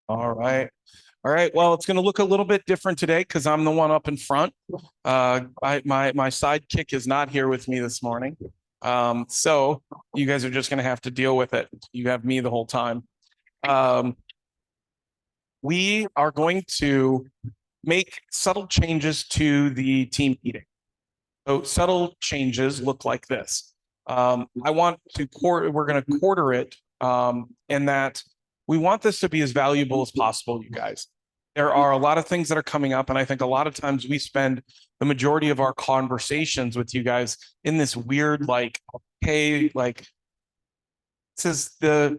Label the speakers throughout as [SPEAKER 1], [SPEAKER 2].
[SPEAKER 1] All right. All right. Well, it's going to look a little bit different today because I'm the one up in front. My sidekick is not here with me this morning. So you guys are just going to have to deal with it. You have me the whole time. Um, we are going to make subtle changes to the team meeting. So subtle changes look like this. I want to we're going to quarter it in that we want this to be as valuable as possible, you guys. There are a lot of things that are coming up, and I think a lot of times we spend the majority of our conversations with you guys in this weird, like, hey, like, this is the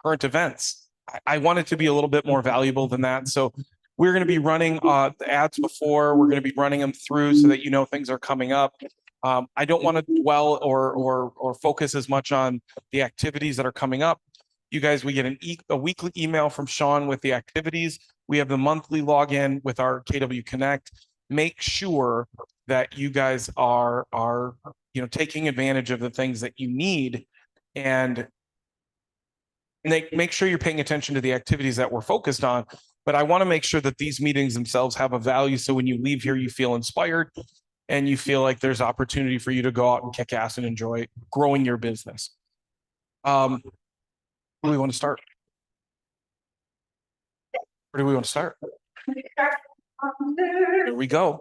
[SPEAKER 1] current events. I want it to be a little bit more valuable than that. So we're going to be running the ads before. We're going to be running them through so that you know things are coming up. I don't want to dwell or focus as much on the activities that are coming up. You guys, we get a weekly email from Sean with the activities. We have the monthly login with our KW Connect. Make sure that you guys are taking advantage of the things that you need and make sure you're paying attention to the activities that we're focused on. But I want to make sure that these meetings themselves have a value. So when you leave here, you feel inspired and you feel like there's opportunity for you to go out and kick ass and enjoy growing your business. Where do we want to start? Where do we want to start? Here we go.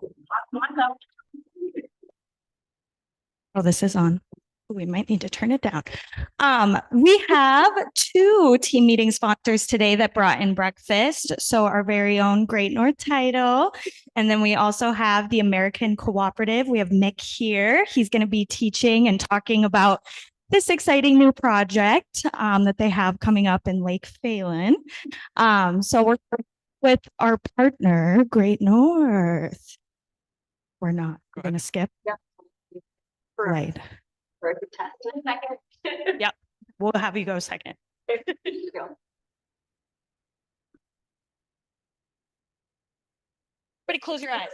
[SPEAKER 2] Oh, this is on. We might need to turn it down. We have two team meeting sponsors today that brought in breakfast. So our very own Great North Title. And then we also have the American Cooperative. We have Mick here. He's going to be teaching and talking about this exciting new project that they have coming up in Lake Phalen. So we're with our partner, Great North. We're not going to skip.
[SPEAKER 3] Yeah.
[SPEAKER 2] Right. Yep. We'll have you go second. Everybody close your eyes.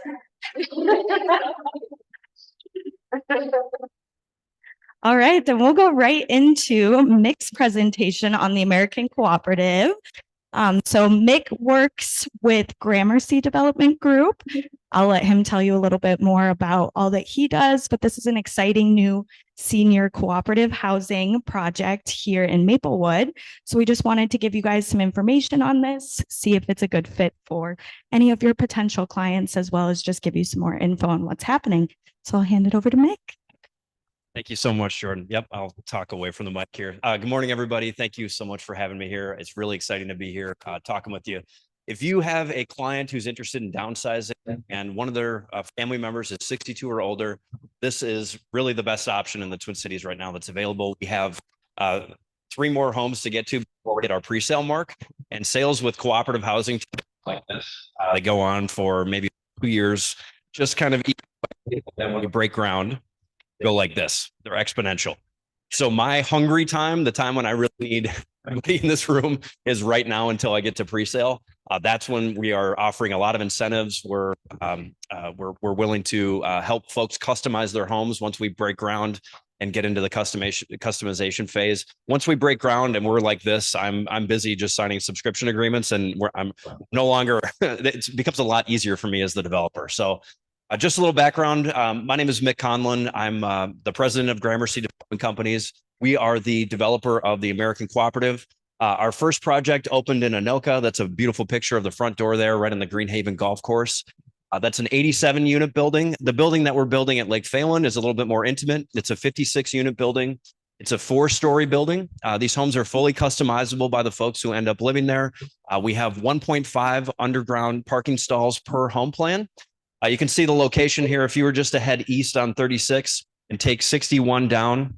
[SPEAKER 2] All right, then we'll go right into Mick's presentation on the American Cooperative. So Mick works with Gramercy Development Group. I'll let him tell you a little bit more about all that he does, but this is an exciting new senior cooperative housing project here in Maplewood. So we just wanted to give you guys some information on this, see if it's a good fit for any of your potential clients, as well as just give you some more info on what's happening. So I'll hand it over to Mick.
[SPEAKER 4] Thank you so much, Jordan. Yep, I'll talk away from the mic here. Good morning, everybody. Thank you so much for having me here. It's really exciting to be here talking with you. If you have a client who's interested in downsizing and one of their family members is 62 or older, this is really the best option in the Twin Cities right now that's available. We have 3 more homes to get to before we hit our pre-sale mark, and sales with cooperative housing like this, they go on for maybe 2 years, just kind of, then when we break ground, go like this. They're exponential. So my hungry time, the time when I really need everybody in this room, is right now until I get to pre-sale. That's when we are offering a lot of incentives. We're willing to help folks customize their homes once we break ground and get into the customization phase. Once we break ground and we're like this, I'm busy just signing subscription agreements, and I'm no longer. It becomes a lot easier for me as the developer. So. Just a little background. My name is Mick Conlon. I'm the president of Gramercy Development Companies. We are the developer of the American Cooperative. Our first project opened in Anoka. That's a beautiful picture of the front door there, right on the Greenhaven Golf Course. That's an 87 unit building. The building that we're building at Lake Phalen is a little bit more intimate. It's a 56 unit building. It's a 4-story building. These homes are fully customizable by the folks who end up living there. We have 1.5 underground parking stalls per home plan. You can see the location here. If you were just to head east on 36 and take 61 down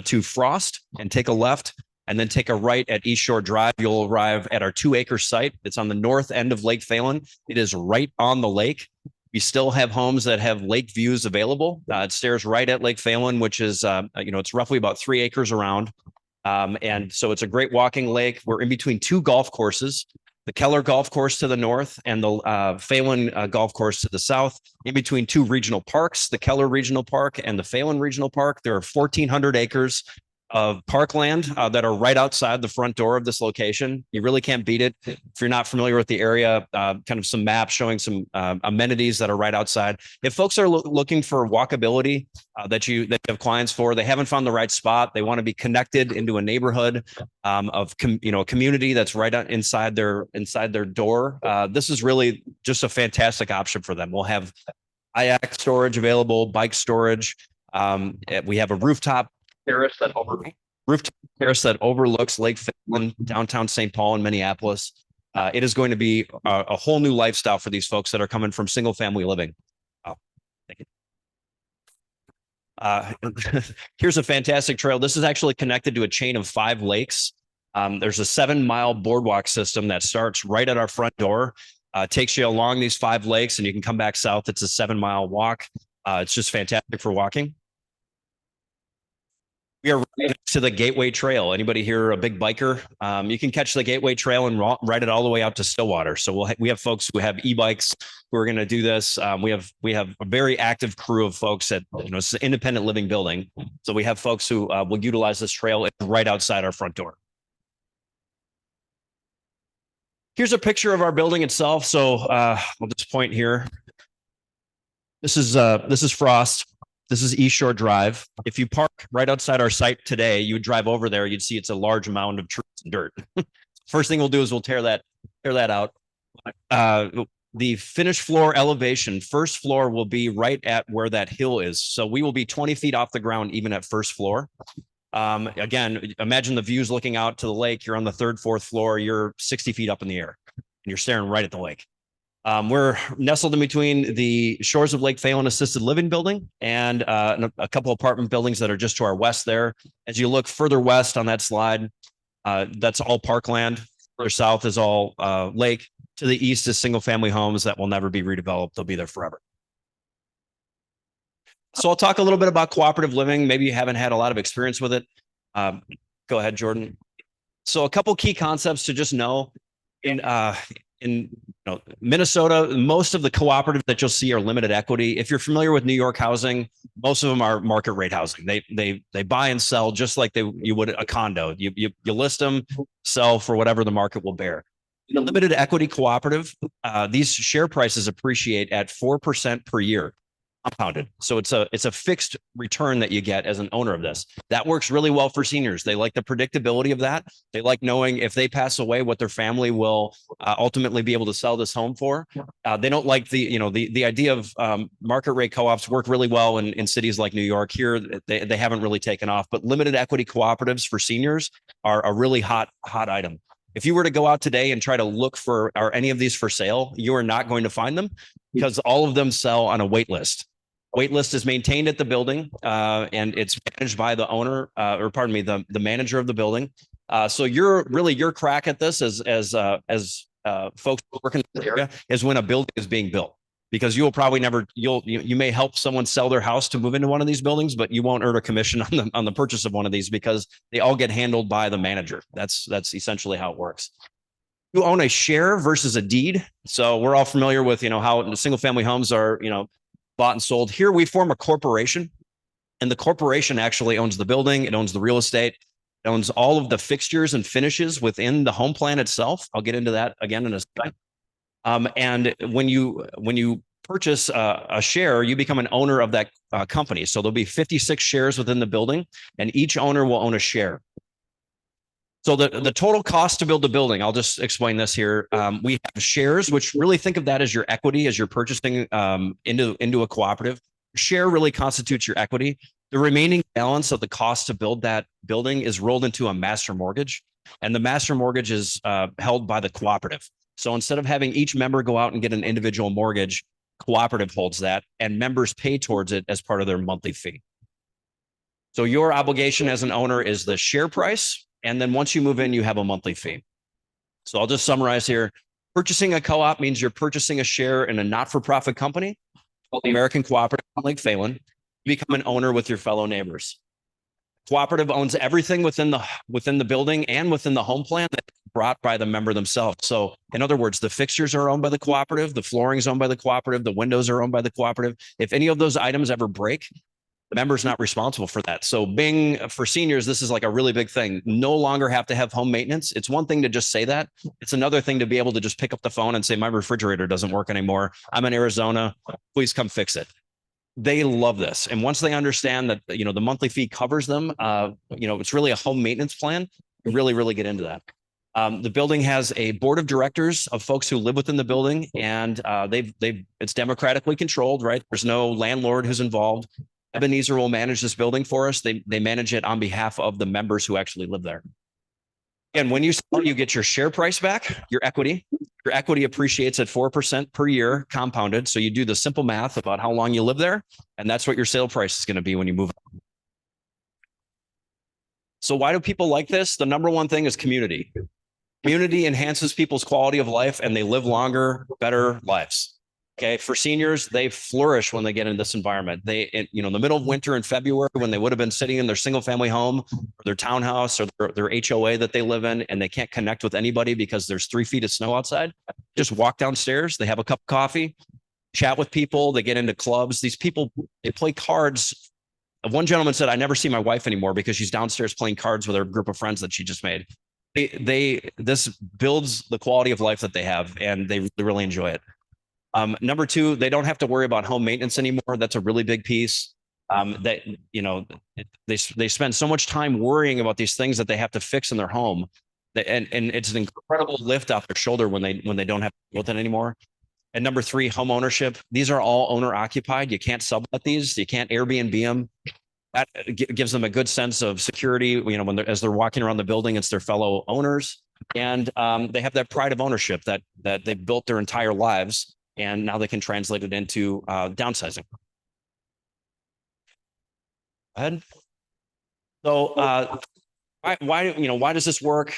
[SPEAKER 4] to Frost and take a left and then take a right at East Shore Drive, you'll arrive at our 2-acre site. It's on the north end of Lake Phalen. It is right on the lake. We still have homes that have lake views available. It stares right at Lake Phalen, which is, it's roughly about 3 acres around. And so it's a great walking lake. We're in between 2 golf courses. The Keller Golf Course to the north and the Phalen Golf Course to the south, in between 2 regional parks, the Keller Regional Park and the Phalen Regional Park. There are 1,400 acres of parkland that are right outside the front door of this location. You really can't beat it. If you're not familiar with the area, kind of some maps showing some amenities that are right outside. If folks are looking for walkability that you have clients for, they haven't found the right spot. They want to be connected into a neighborhood of a community that's right inside their door. This is really just a fantastic option for them. We'll have kayak storage available, bike storage. We have a rooftop terrace that overlooks Lake Finland, downtown St. Paul, and Minneapolis. It is going to be a whole new lifestyle for these folks that are coming from single family living. Thank you. Here's a fantastic trail. This is actually connected to a chain of 5 lakes. There's a 7-mile boardwalk system that starts right at our front door. Takes you along these 5 lakes, and you can come back south. It's a 7-mile walk. It's just fantastic for walking. We are right next to the Gateway Trail. Anybody here a big biker? You can catch the Gateway Trail and ride it all the way out to Stillwater. So we have folks who have e-bikes who are going to do this. We have a very active crew of folks at it's an independent living building. So we have folks who will utilize this trail right outside our front door. Here's a picture of our building itself. So I'll just point here. This is Frost. This is East Shore Drive. If you park right outside our site today, you would drive over there. You'd see it's a large mound of trees and dirt. First thing we'll do is we'll tear that out. The finished floor elevation, first floor will be right at where that hill is. So we will be 20 feet off the ground, even at first floor. Again, imagine the views looking out to the lake. You're on the 3rd, 4th floor. You're 60 feet up in the air, and you're staring right at the lake. We're nestled in between the Shores of Lake Phalen Assisted Living Building and a couple apartment buildings that are just to our west there. As you look further west on that slide, that's all parkland. Further south is all lake. To the east is single family homes that will never be redeveloped. They'll be there forever. So I'll talk a little bit about cooperative living. Maybe you haven't had a lot of experience with it. Go ahead, Jordan. So a couple key concepts to just know. In Minnesota, most of the cooperatives that you'll see are limited equity. If you're familiar with New York housing, most of them are market rate housing. They buy and sell just like you would a condo. You list them, sell for whatever the market will bear. In a limited equity cooperative, these share prices appreciate at 4% per year. Compounded. So it's a fixed return that you get as an owner of this. That works really well for seniors. They like the predictability of that. They like knowing if they pass away, what their family will ultimately be able to sell this home for. They don't like the idea of market rate co-ops work really well in cities like New York. Here, they haven't really taken off, but limited equity cooperatives for seniors are a really hot item. If you were to go out today and try to look for are any of these for sale, you are not going to find them because all of them sell on a wait list. Wait list is maintained at the building and it's managed by the owner the manager of the building. So your crack at this as folks working in the area is when a building is being built, because you will probably you may help someone sell their house to move into one of these buildings, but you won't earn a commission on the purchase of one of these because they all get handled by the manager. That's essentially how it works. You own a share versus a deed. So we're all familiar with how single family homes are bought and sold. Here we form a corporation, and the corporation actually owns the building. It owns the real estate. It owns all of the fixtures and finishes within the home plan itself. I'll get into that again in a second. And when you purchase a share, you become an owner of that company. So there'll be 56 shares within the building, and each owner will own a share. So the total cost to build a building, I'll just explain this here. We have shares, which really think of that as your equity as you're purchasing into a cooperative. Share really constitutes your equity. The remaining balance of the cost to build that building is rolled into a master mortgage, and the master mortgage is held by the cooperative. So instead of having each member go out and get an individual mortgage, cooperative holds that, and members pay towards it as part of their monthly fee. So your obligation as an owner is the share price. And then once you move in, you have a monthly fee. So I'll just summarize here. Purchasing a co-op means you're purchasing a share in a not-for-profit company called the American Cooperative Lake Phalen. You become an owner with your fellow neighbors. Cooperative owns everything within the building and within the home plan that's brought by the member themselves. So in other words, the fixtures are owned by the cooperative, the flooring is owned by the cooperative, the windows are owned by the cooperative. If any of those items ever break, The member's not responsible for that. So for seniors, this is like a really big thing. No longer have to have home maintenance. It's one thing to just say that. It's another thing to be able to just pick up the phone and say, my refrigerator doesn't work anymore. I'm in Arizona. Please come fix it. They love this. And once they understand that, the monthly fee covers them, it's really a home maintenance plan. Really, really get into that. The building has a board of directors of folks who live within the building, and it's democratically controlled, right? There's no landlord who's involved. Ebenezer will manage this building for us. They manage it on behalf of the members who actually live there. And when you sell, you get your share price back, your equity. Your equity appreciates at 4% per year compounded. So you do the simple math about how long you live there, and that's what your sale price is going to be when you move on. So why do people like this? The number one thing is community. Community enhances people's quality of life, and they live longer, better lives. Okay. For seniors, they flourish when they get in this environment. In the middle of winter in February, when they would have been sitting in their single family home or their townhouse or their HOA that they live in, and they can't connect with anybody because there's 3 feet of snow outside, just walk downstairs. They have a cup of coffee, chat with people. They get into clubs. These people, they play cards. One gentleman said, I never see my wife anymore because she's downstairs playing cards with her group of friends that she just made. This builds the quality of life that they have, and they really enjoy it. Number 2, they don't have to worry about home maintenance anymore. That's a really big piece. They spend so much time worrying about these things that they have to fix in their home, and it's an incredible lift off their shoulder when they don't have to deal with it anymore. And number 3, home ownership. These are all owner occupied. You can't sublet these. You can't Airbnb them. That gives them a good sense of security. As they're walking around the building, it's their fellow owners, and they have that pride of ownership that they built their entire lives. And now they can translate it into downsizing. Go ahead. So why does this work?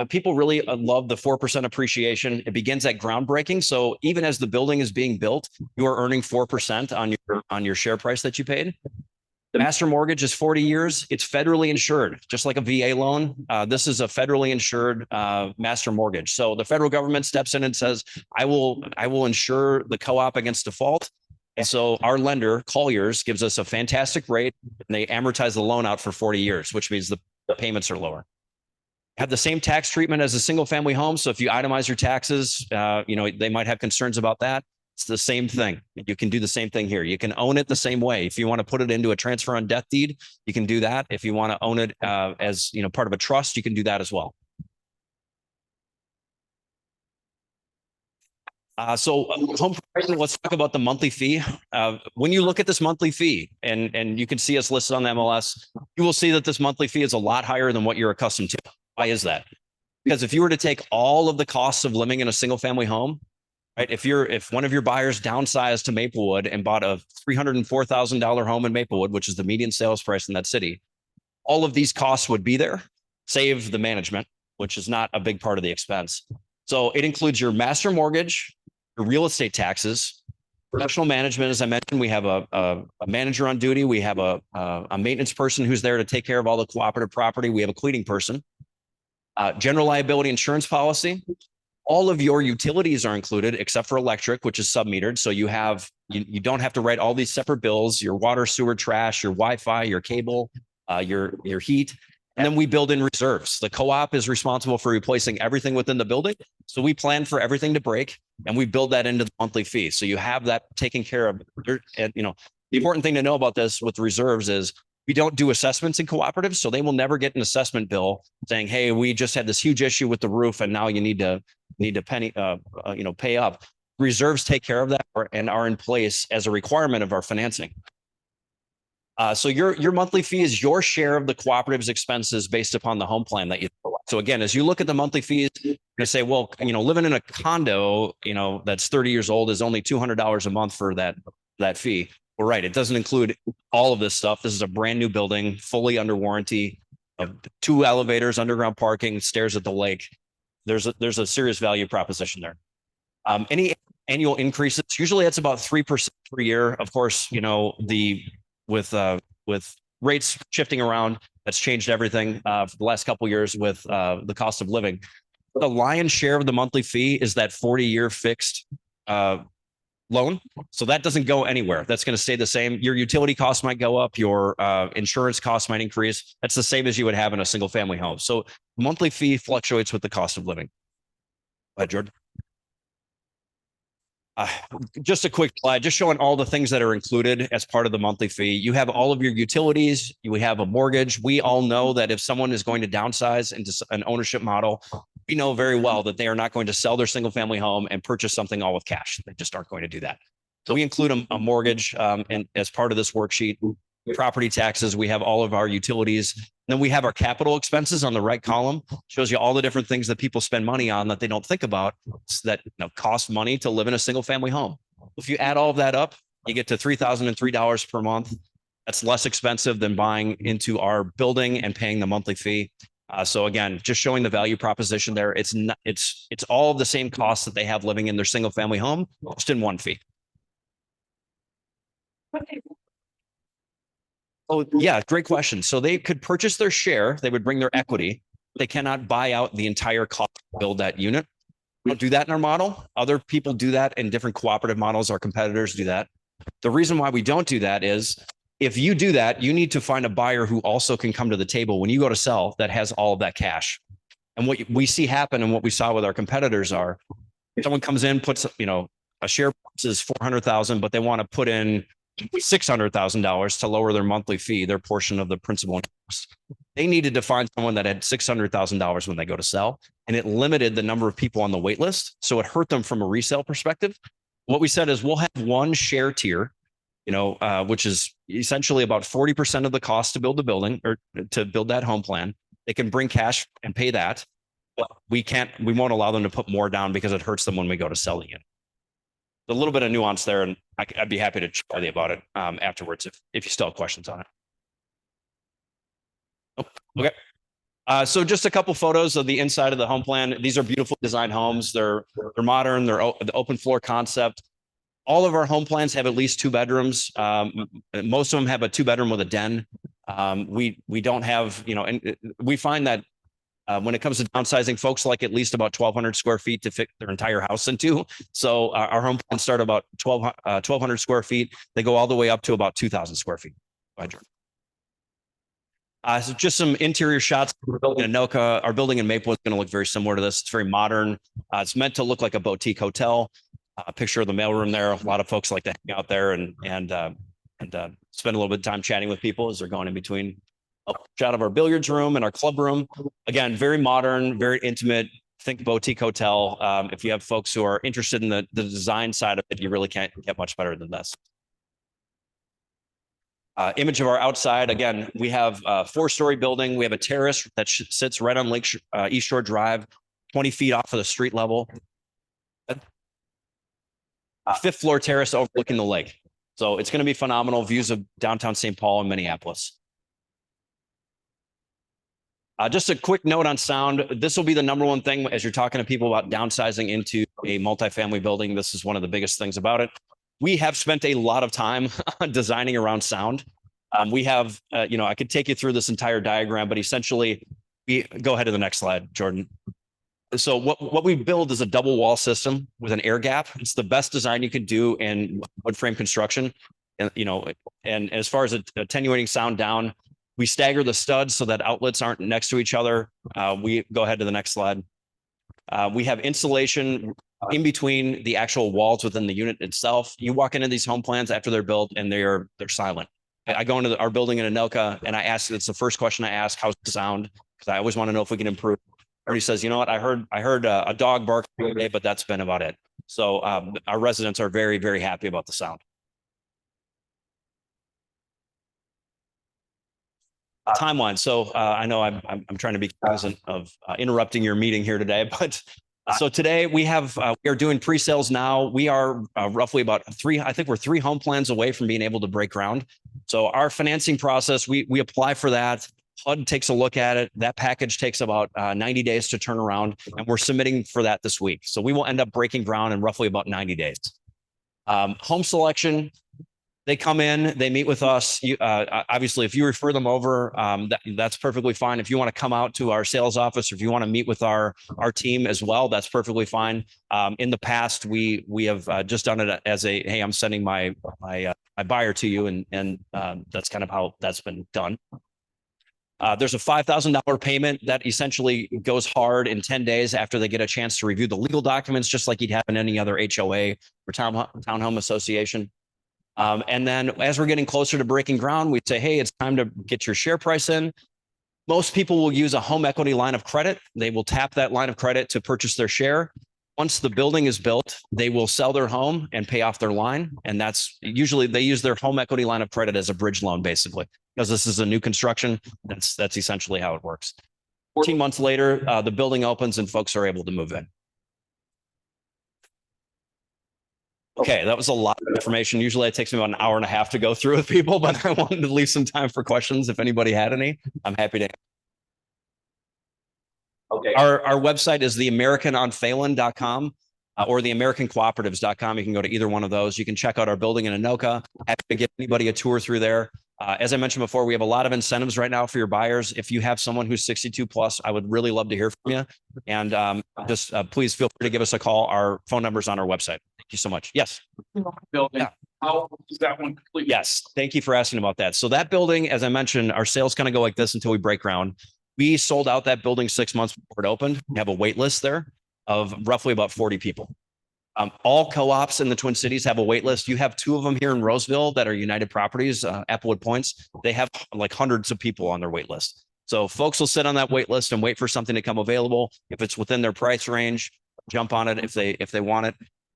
[SPEAKER 4] People really love the 4% appreciation. It begins at groundbreaking. So even as the building is being built, you are earning 4% on your share price that you paid. The master mortgage is 40 years. It's federally insured, just like a VA loan. This is a federally insured master mortgage. So the federal government steps in and says, I will insure the co-op against default. And so our lender, Colliers, gives us a fantastic rate, and they amortize the loan out for 40 years, which means the payments are lower. Have the same tax treatment as a single family home. So if you itemize your taxes, they might have concerns about that. It's the same thing. You can do the same thing here. You can own it the same way. If you want to put it into a transfer on death deed, you can do that. If you want to own it as part of a trust, you can do that as well. Home pricing, let's talk about the monthly fee. When you look at this monthly fee, and you can see us listed on the MLS, you will see that this monthly fee is a lot higher than what you're accustomed to. Why is that? Because if you were to take all of the costs of living in a single family home, right? If one of your buyers downsized to Maplewood and bought a $304,000 home in Maplewood, which is the median sales price in that city, all of these costs would be there, save the management, which is not a big part of the expense. So it includes your master mortgage, your real estate taxes, professional management. As I mentioned, we have a manager on duty. We have a maintenance person who's there to take care of all the cooperative property. We have a cleaning person, general liability insurance policy. All of your utilities are included except for electric, which is sub-metered. So you don't have to write all these separate bills, your water, sewer, trash, your Wi-Fi, your cable, your heat. And then we build in reserves. The co-op is responsible for replacing everything within the building. So we plan for everything to break, and we build that into the monthly fee. So you have that taken care of. And the important thing to know about this with reserves is we don't do assessments in cooperatives, so they will never get an assessment bill saying, "Hey, we just had this huge issue with the roof, and now you need to pay up." Reserves take care of that and are in place as a requirement of our financing. So your monthly fee is your share of the cooperative's expenses based upon the home plan that you. So again, as you look at the monthly fees, you're gonna say, well, living in a condo, that's 30 years old is only $200 a month for that fee. Well, right. It doesn't include all of this stuff. This is a brand new building, fully under warranty, 2 elevators, underground parking, stairs at the lake. There's a serious value proposition there. Any annual increases, usually it's about 3% per year. Of course, with rates shifting around, that's changed everything for the last couple of years with the cost of living. The lion's share of the monthly fee is that 40-year fixed loan. So that doesn't go anywhere. That's going to stay the same. Your utility costs might go up. Your insurance costs might increase. That's the same as you would have in a single family home. So monthly fee fluctuates with the cost of living. Go ahead, Jordan. Just a quick slide, just showing all the things that are included as part of the monthly fee. You have all of your utilities. You have a mortgage. We all know that if someone is going to downsize into an ownership model, we know very well that they are not going to sell their single family home and purchase something all with cash. They just aren't going to do that. So we include a mortgage and as part of this worksheet, property taxes. We have all of our utilities. Then we have our capital expenses on the right column. Shows you all the different things that people spend money on that they don't think about that cost money to live in a single family home. If you add all of that up, you get to $3,003 per month. That's less expensive than buying into our building and paying the monthly fee. So again, just showing the value proposition there. It's all of the same costs that they have living in their single family home, just in one fee. Oh, yeah, great question. So they could purchase their share, they would bring their equity. They cannot buy out the entire cost to build that unit. We don't do that in our model. Other people do that in different cooperative models. Our competitors do that. The reason why we don't do that is if you do that, you need to find a buyer who also can come to the table when you go to sell that has all of that cash. And what we see happen and what we saw with our competitors are someone comes in, puts, a share price is 400,000, but they want to put in $600,000 to lower their monthly fee, their portion of the principal interest. They needed to find someone that had $600,000 when they go to sell, and it limited the number of people on the wait list. So it hurt them from a resale perspective. What we said is we'll have one share tier, which is essentially about 40% of the cost to build the building or to build that home plan. They can bring cash and pay that, but we won't allow them to put more down because it hurts them when we go to sell the unit. A little bit of nuance there, and I'd be happy to chat you about it afterwards if you still have questions on it. Oh, okay. So just a couple photos of the inside of the home plan. These are beautiful design homes. They're modern. They're the open floor concept. All of our home plans have at least 2 bedrooms. Most of them have a 2-bedroom with a den. We don't have, and we find that when it comes to downsizing, folks like at least about 1,200 square feet to fit their entire house into. So our home plans start about 1,200 square feet. They go all the way up to about 2,000 square feet. Go ahead, Jordan. So just some interior shots. We're building in Anoka. Our building in Maplewood is going to look very similar to this. It's very modern. It's meant to look like a boutique hotel. A picture of the mailroom there. A lot of folks like to hang out there and spend a little bit of time chatting with people as they're going in between. A shot of our billiards room and our club room. Again, very modern, very intimate. Think boutique hotel. If you have folks who are interested in the design side of it, you really can't get much better than this. Image of our outside. Again, we have a 4-story building. We have a terrace that sits right on East Shore Drive, 20 feet off of the street level. 5th floor terrace overlooking the lake. So it's going to be phenomenal views of downtown St. Paul and Minneapolis. Just a quick note on sound. This will be the number one thing as you're talking to people about downsizing into a multifamily building. This is one of the biggest things about it. We have spent a lot of time designing around sound. We have, I could take you through this entire diagram, but essentially, go ahead to the next slide, Jordan. So what we build is a double wall system with an air gap. It's the best design you could do in wood frame construction. And as far as attenuating sound down, we stagger the studs so that outlets aren't next to each other. We go ahead to the next slide. We have insulation in between the actual walls within the unit itself. You walk into these home plans after they're built and they're silent. I go into our building in Anoka and I ask, it's the first question I ask, how's the sound? Because I always want to know if we can improve. Everybody says, you know what, I heard a dog bark today, but that's been about it. So our residents are very, very happy about the sound. Timeline. So I know I'm trying to be cognizant of interrupting your meeting here today, but so today we are doing pre-sales now. We are roughly about we're 3 home plans away from being able to break ground. So our financing process, we apply for that. HUD takes a look at it. That package takes about 90 days to turn around, and we're submitting for that this week. So we will end up breaking ground in roughly about 90 days. Home selection. They come in, they meet with us. You, obviously, if you refer them over, that's perfectly fine. If you want to come out to our sales office, or if you want to meet with our team as well, that's perfectly fine. In the past, we have just done it as a, hey, I'm sending my buyer to you, and that's kind of how that's been done. There's a $5,000 payment that essentially goes hard in 10 days after they get a chance to review the legal documents, just like you'd have in any other HOA or townhome association. And then as we're getting closer to breaking ground, we say, hey, it's time to get your share price in. Most people will use a home equity line of credit. They will tap that line of credit to purchase their share. Once the building is built, they will sell their home and pay off their line. And that's usually they use their home equity line of credit as a bridge loan, basically, because this is a new construction. That's essentially how it works. 14 months later, the building opens and folks are able to move in. Okay, that was a lot of information. Usually it takes me about an hour and a half to go through with people, but I wanted to leave some time for questions if anybody had any. I'm happy to. Okay. Our website is theamericanonphelan.com or theamericancooperatives.com. You can go to either one of those. You can check out our building in Anoka. Happy to give anybody a tour through there. As I mentioned before, we have a lot of incentives right now for your buyers. If you have someone who's 62 plus, I would really love to hear from you. And just please feel free to give us a call. Our phone number is on our website. Thank you so much. Yes.
[SPEAKER 1] Building.
[SPEAKER 4] Yeah.
[SPEAKER 1] How is that one complete?
[SPEAKER 4] Yes. Thank you for asking about that. So that building, as I mentioned, our sales kind of go like this until we break ground. We sold out that building 6 months before it opened. We have a wait list there of roughly about 40 people. All co-ops in the Twin Cities have a wait list. You have 2 of them here in Roseville that are United Properties, Applewood Points. They have like hundreds of people on their wait list. So folks will sit on that wait list and wait for something to come available. If it's within their price range, jump on it if they want it.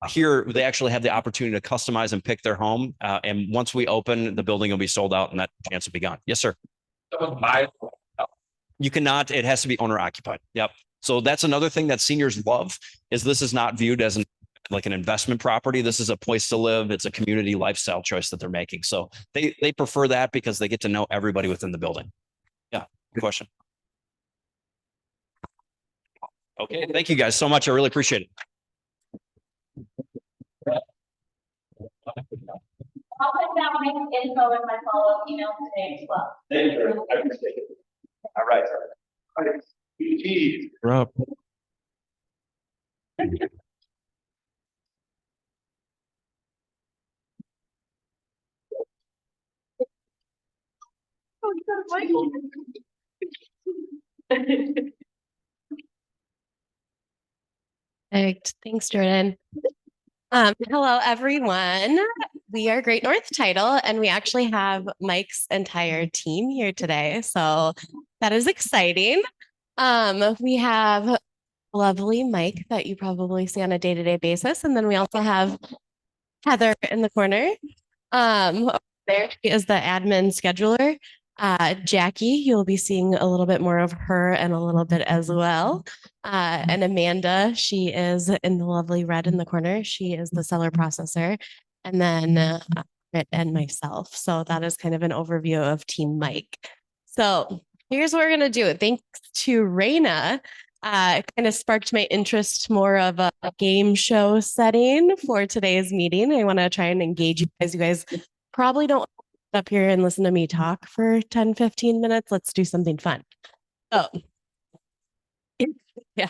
[SPEAKER 4] Here, they actually have the opportunity to customize and pick their home. And once we open, the building will be sold out and that chance will be gone. Yes, sir. You cannot, it has to be owner occupied. Yep. So that's another thing that seniors love is this is not viewed as like an investment property. This is a place to live. It's a community lifestyle choice that they're making. So they prefer that because they get to know everybody within the building. Yeah. Good question. Okay. Thank you guys so much. I really appreciate it.
[SPEAKER 3] I'll put down my info in my follow-up email today as well.
[SPEAKER 4] Thank you. I appreciate it. All right.
[SPEAKER 1] You're up.
[SPEAKER 5] Perfect. Thanks, Jordan. Hello, everyone. We are Great North Title, and we actually have Mike's entire team here today. So that is exciting. We have lovely Mike that you probably see on a day-to-day basis. And then we also have Heather in the corner. There she is the admin scheduler. Jackie, you'll be seeing a little bit more of her and a little bit as well. And Amanda, she is in the lovely red in the corner. She is the seller processor. And then and myself. So that is kind of an overview of Team Mike. So here's what we're going to do. Thanks to Raina, it kind of sparked my interest more of a game show setting for today's meeting. I want to try and engage you guys. You guys probably don't up here and listen to me talk for 10, 15 minutes. Let's do something fun. Oh, yeah.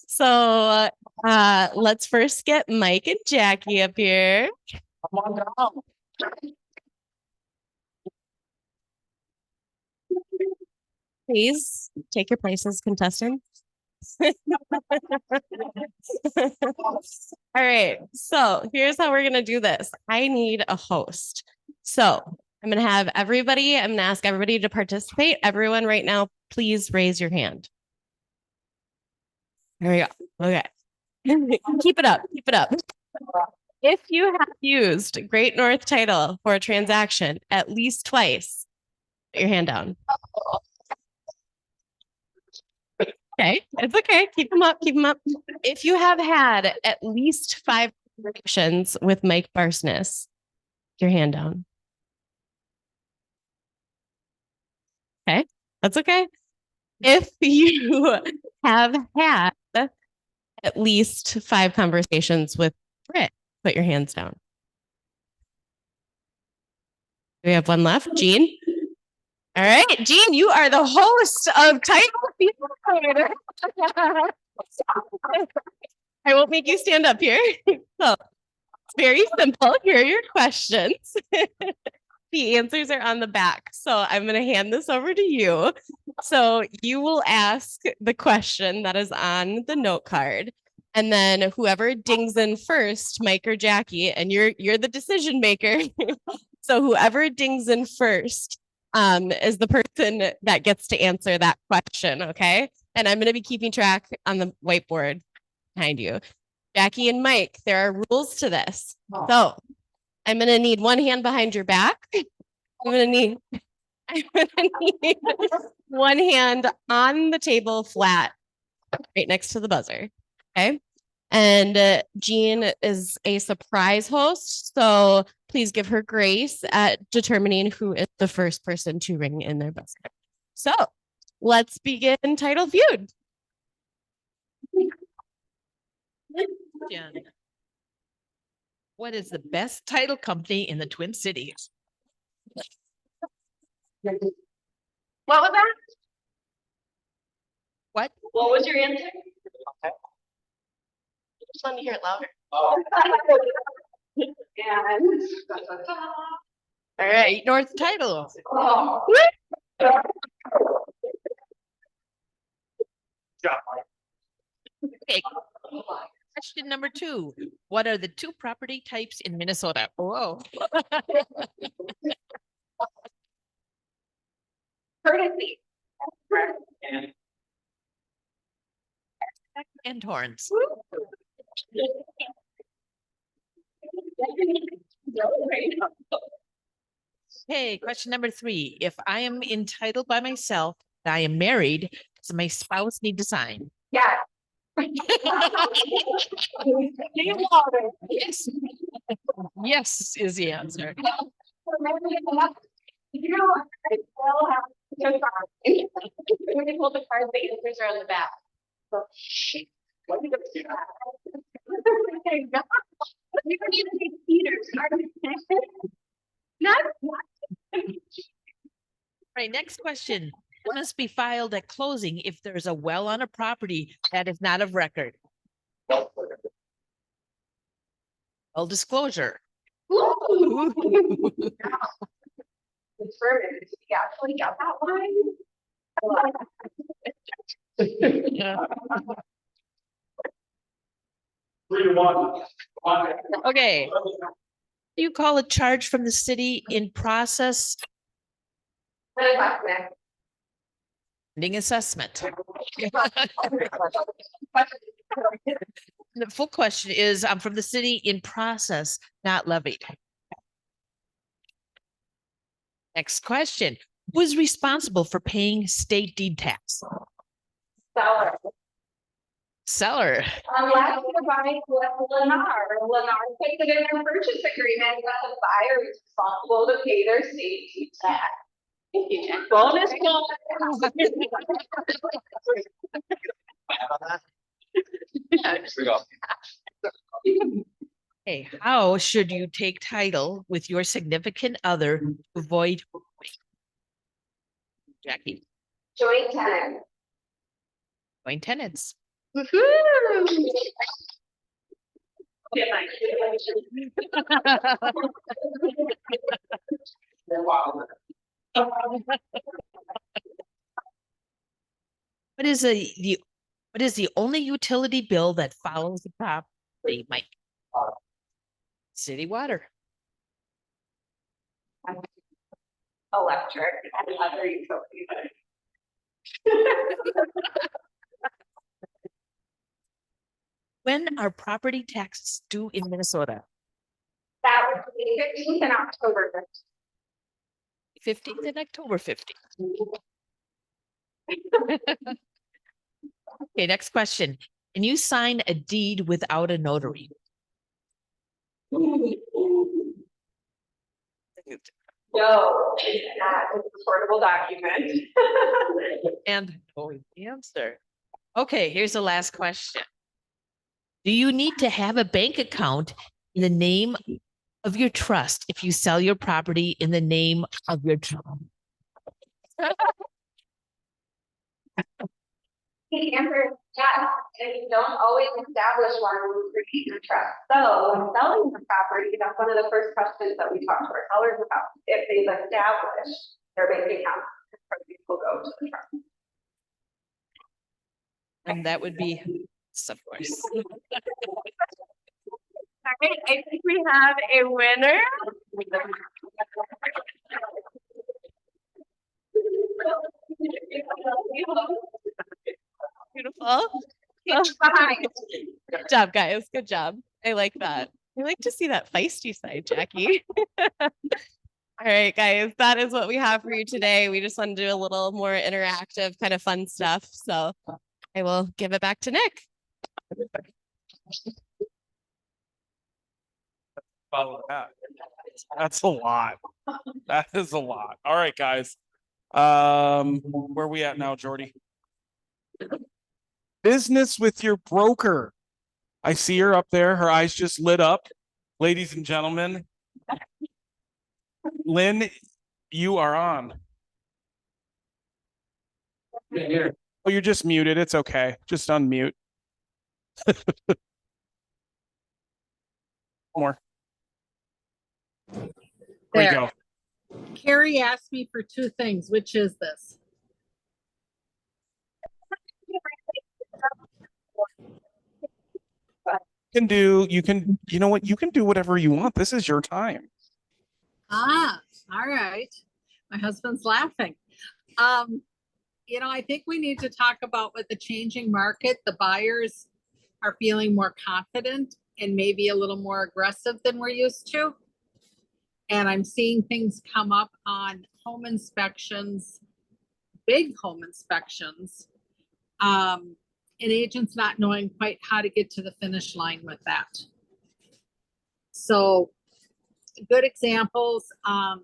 [SPEAKER 5] So let's first get Mike and Jackie up here.
[SPEAKER 1] Come on down.
[SPEAKER 5] Please take your places, contestants. All right. So here's how we're going to do this. I need a host. So I'm going to have everybody, I'm going to ask everybody to participate. Everyone right now, please raise your hand. There we go. Okay. Keep it up. Keep it up. If you have used Great North Title for a transaction at least twice, put your hand down. Okay, it's okay. Keep them up. Keep them up. If you have had at least 5 conversations with Mike Barsness, put your hand down. Okay, that's okay. If you have had at least 5 conversations with Britt, put your hands down. We have one left, Jean. All right, Jean, you are the host of Title Field. I won't make you stand up here. So it's very simple. Here are your questions. The answers are on the back. So I'm going to hand this over to you. So you will ask the question that is on the note card. And then whoever dings in first, Mike or Jackie, and you're the decision maker. So whoever dings in first is the person that gets to answer that question. Okay. And I'm going to be keeping track on the whiteboard behind you. Jackie and Mike, there are rules to this. So I'm going to need one hand behind your back. I'm going to need one hand on the table flat, right next to the buzzer. Okay. And Jean is a surprise host. So please give her grace at determining who is the first person to ring in their buzzer. So let's begin Title Feud.
[SPEAKER 6] Jen, what is the best title company in the Twin Cities?
[SPEAKER 3] What was that?
[SPEAKER 6] What?
[SPEAKER 3] What was your answer?
[SPEAKER 5] Just let me hear it louder.
[SPEAKER 3] And.
[SPEAKER 6] All right, North Title.
[SPEAKER 3] Oh.
[SPEAKER 6] Okay. Question number 2. What are the 2 property types in Minnesota? Whoa.
[SPEAKER 3] Courtesy.
[SPEAKER 6] And horns. Okay, question number 3. If I am entitled by myself, and I am married, does my spouse need to sign?
[SPEAKER 3] Yeah.
[SPEAKER 6] Yes. Yes is the answer.
[SPEAKER 3] You know, I still have to sign.
[SPEAKER 5] When you hold the card, the answers are on the back.
[SPEAKER 3] What did you do? You don't need to be Peter's. Not.
[SPEAKER 6] Right, next question. What must be filed at closing if there's a well on a property that is not of record? Well, disclosure.
[SPEAKER 3] Ooh. Determined. You actually got that line?
[SPEAKER 6] Okay. You call a charge from the city in process pending assessment. The full question is, I'm from the city in process, not levied. Next question. Who is responsible for paying state deed tax?
[SPEAKER 3] Seller.
[SPEAKER 6] Seller.
[SPEAKER 3] Unless you're buying with Lennar takes it in their purchase agreement that the buyer is responsible to pay their state tax. Thank you, Jen. Bonus.
[SPEAKER 6] Hey, how should you take title with your significant other to avoid? Jackie,
[SPEAKER 3] Joint tenant.
[SPEAKER 6] joint tenants. What is the only utility bill that follows the property, Mike? City water.
[SPEAKER 3] Electric and other utilities.
[SPEAKER 6] When are property taxes due in Minnesota?
[SPEAKER 3] That would be 15th in October.
[SPEAKER 6] 15th and October 15th. Okay, next question. Can you sign a deed without a notary?
[SPEAKER 3] No, it's not a portable document.
[SPEAKER 6] And the answer. Okay, here's the last question. Do you need to have a bank account in the name of your trust if you sell your property in the name of your trust?
[SPEAKER 3] The answer is yes, and you don't always establish one when you create your trust. So when selling the property, that's one of the first questions that we talk to our sellers about. If they've established their bank account, the proceeds will go to the trust.
[SPEAKER 6] And that would be, of course.
[SPEAKER 5] All right, I think we have a winner. Beautiful. Good job, guys. Good job. I like that. I like to see that feisty side, Jackie. All right, guys, that is what we have for you today. We just want to do a little more interactive kind of fun stuff. So I will give it back to Nick.
[SPEAKER 1] Follow that. That's a lot. That is a lot. All right, guys. Where are we at now, Jordy? Business with your broker. I see her up there. Her eyes just lit up. Ladies and gentlemen, Lynn, you are on. Oh, you're just muted. It's okay. Just unmute. More. There you
[SPEAKER 7] There.
[SPEAKER 1] go.
[SPEAKER 7] Carrie asked me for two things. Which is this?
[SPEAKER 1] You know what? You can do whatever you want. This is your time.
[SPEAKER 7] Ah, all right. My husband's laughing. I think we need to talk about with the changing market, the buyers are feeling more confident and maybe a little more aggressive than we're used to. And I'm seeing things come up on home inspections, big home inspections. And agents not knowing quite how to get to the finish line with that. So good examples, the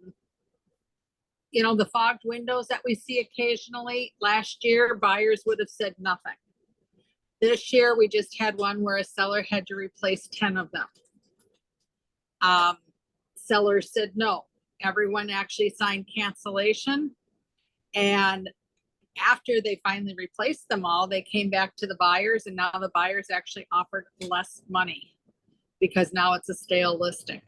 [SPEAKER 7] fogged windows that we see occasionally. Last year, buyers would have said nothing. This year, we just had one where a seller had to replace 10 of them. Sellers said no. Everyone actually signed cancellation. And after they finally replaced them all, they came back to the buyers, and now the buyers actually offered less money because now it's a stale listing.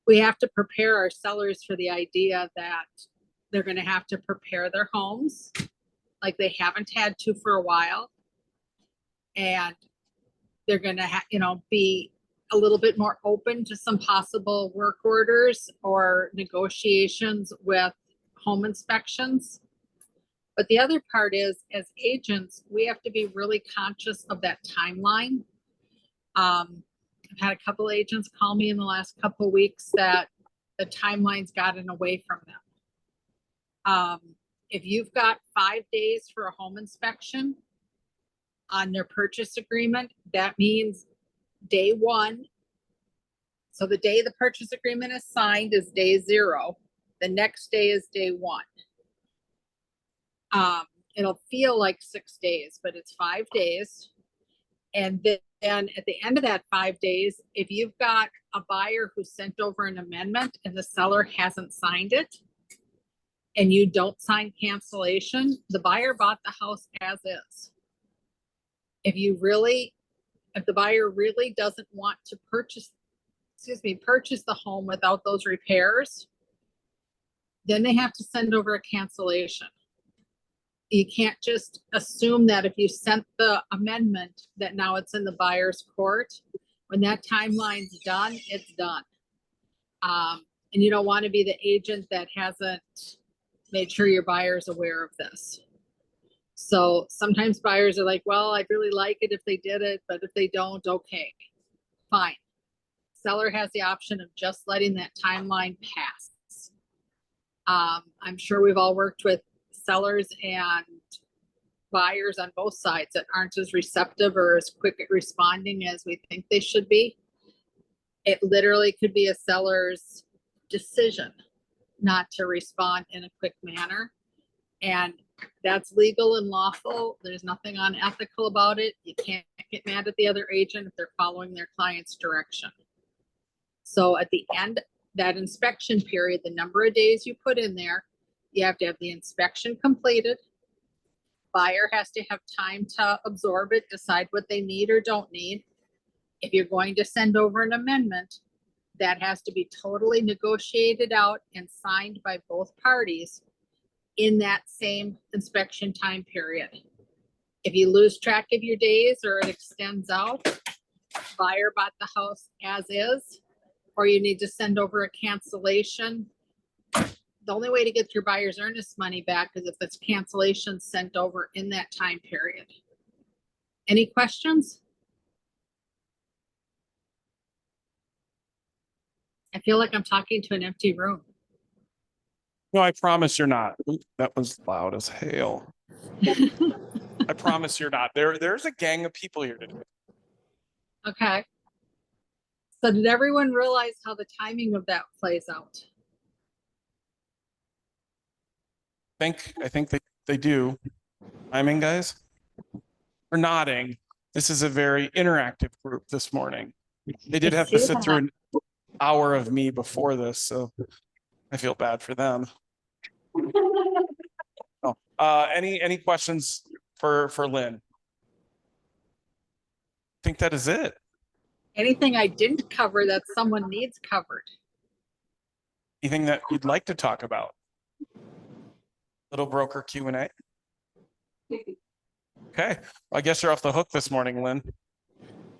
[SPEAKER 7] We have to prepare our sellers for the idea that they're going to have to prepare their homes like they haven't had to for a while. And they're going to be a little bit more open to some possible work orders or negotiations with home inspections. But the other part is, as agents, we have to be really conscious of that timeline. I've had a couple agents call me in the last couple of weeks that the timeline's gotten away from them. If you've got 5 days for a home inspection on their purchase agreement, that means day one. So the day the purchase agreement is signed is day 0. The next day is day 1. It'll feel like 6 days, but it's 5 days. And then at the end of that 5 days, if you've got a buyer who sent over an amendment and the seller hasn't signed it, and you don't sign cancellation, the buyer bought the house as is. If the buyer really doesn't want to purchase the home without those repairs, then they have to send over a cancellation. You can't just assume that if you sent the amendment that now it's in the buyer's court. When that timeline's done, it's done. And you don't want to be the agent that hasn't made sure your buyer's aware of this. So sometimes buyers are like, well, I'd really like it if they did it, but if they don't, okay, fine. Seller has the option of just letting that timeline pass. I'm sure we've all worked with sellers and buyers on both sides that aren't as receptive or as quick at responding as we think they should be. It literally could be a seller's decision not to respond in a quick manner. And that's legal and lawful. There's nothing unethical about it. You can't get mad at the other agent if they're following their client's direction. So at the end, that inspection period, the number of days you put in there, you have to have the inspection completed. Buyer has to have time to absorb it, decide what they need or don't need. If you're going to send over an amendment, that has to be totally negotiated out and signed by both parties in that same inspection time period. If you lose track of your days or it extends out, buyer bought the house as is, or you need to send over a cancellation. The only way to get your buyer's earnest money back is if it's cancellation sent over in that time period. Any questions? I feel like I'm talking to an empty room.
[SPEAKER 1] No, I promise you're not. Oop, that was loud as hail. I promise you're not. There's a gang of people here today.
[SPEAKER 7] Okay. So did everyone realize how the timing of that plays out?
[SPEAKER 1] I think they do. Timing, guys? We're nodding. This is a very interactive group this morning. They did
[SPEAKER 7] I
[SPEAKER 1] have to
[SPEAKER 7] see
[SPEAKER 1] sit through
[SPEAKER 7] that.
[SPEAKER 1] an hour of me before this, so I feel bad for them. Oh, any questions for Lynn? I think that is it.
[SPEAKER 7] Anything I didn't cover that someone needs covered?
[SPEAKER 1] Anything that you'd like to talk about? Little broker Q&A. Okay, well, I guess you're off the hook this morning, Lynn.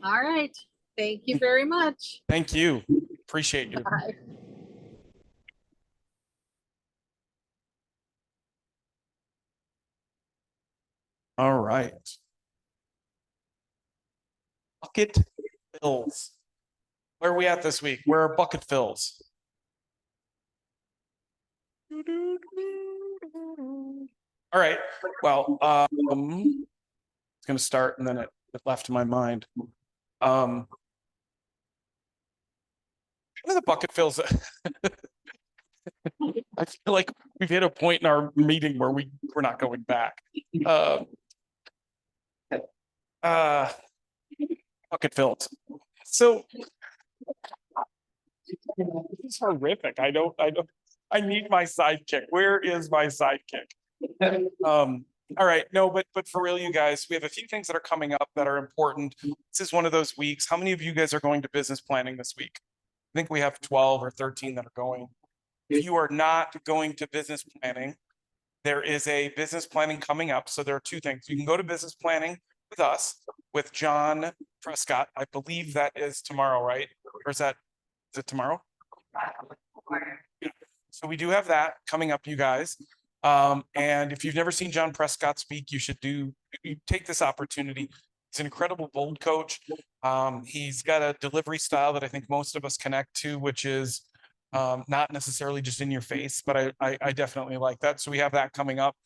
[SPEAKER 7] All right. Thank you very much.
[SPEAKER 1] Thank you. Appreciate you.
[SPEAKER 7] Bye.
[SPEAKER 1] All right. Bucket fills. Where are we at this week? Where are bucket fills? All right. Well, it's going to start and then it left my mind. One of the bucket fills. I feel like we've hit a point in our meeting where we're not going back. Bucket fills. So this is horrific. I need my sidekick. Where is my sidekick? All right, no, but for real, you guys, we have a few things that are coming up that are important. This is one of those weeks. How many of you guys are going to business planning this week? I think we have 12 or 13 that are going. If you are not going to business planning, there is a business planning coming up. So there are two things. You can go to business planning with us, with John Prescott. I believe that is tomorrow, right? Or is it tomorrow? So we do have that coming up, you guys. And if you've never seen John Prescott speak, you take this opportunity. He's an incredible bold coach. He's got a delivery style that I think most of us connect to, which is not necessarily just in your face, but I definitely like that. So we have that coming up.